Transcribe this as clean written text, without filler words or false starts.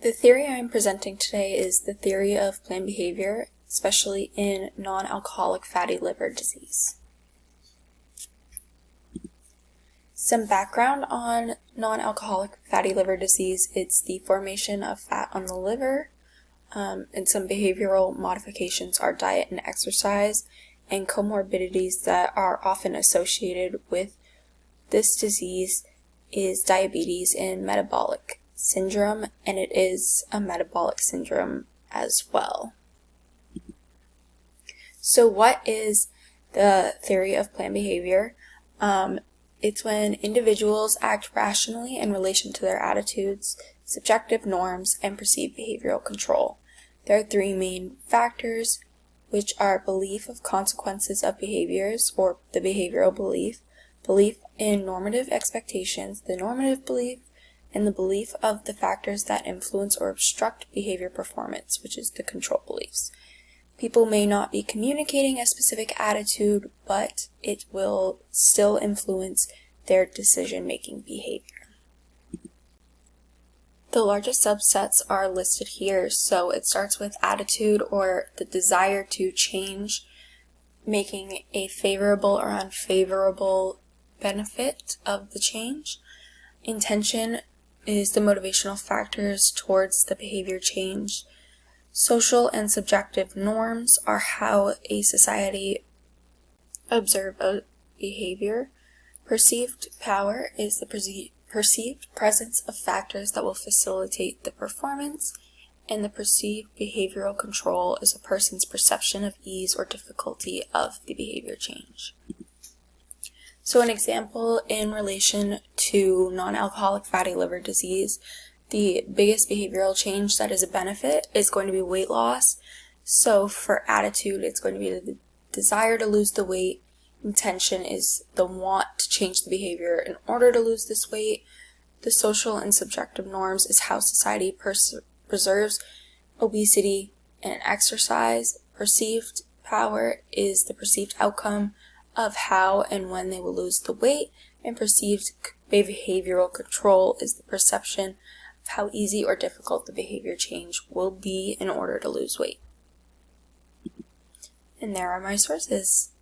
The theory I'm presenting today is the theory of planned behavior, especially in non-alcoholic fatty liver disease. Some background on non-alcoholic fatty liver disease: it's the formation of fat on the liver, and some behavioral modifications are diet and exercise, and comorbidities that are often associated with this disease is diabetes and metabolic syndrome, and it is a metabolic syndrome as well. So what is the theory of planned behavior? It's when individuals act rationally in relation to their attitudes, subjective norms, and perceived behavioral control. There are three main factors, which are belief of consequences of behaviors, or the behavioral belief, belief in normative expectations, the normative belief, and the belief of the factors that influence or obstruct behavior performance, which is the control beliefs. People may not be communicating a specific attitude, but it will still influence their decision-making behavior. The largest subsets are listed here, so it starts with attitude, or the desire to change, making a favorable or unfavorable benefit of the change. Intention is the motivational factors towards the behavior change. Social and subjective norms are how a society observes a behavior. Perceived power is the perceived presence of factors that will facilitate the performance, and the perceived behavioral control is a person's perception of ease or difficulty of the behavior change. So an example in relation to non-alcoholic fatty liver disease: the biggest behavioral change that is a benefit is going to be weight loss. So for attitude, it's going to be the desire to lose the weight. Intention is the want to change the behavior in order to lose this weight. The social and subjective norms is how society preserves obesity and exercise. Perceived power is the perceived outcome of how and when they will lose the weight. And perceived behavioral control is the perception how easy or difficult the behavior change will be in order to lose weight. And there are my sources.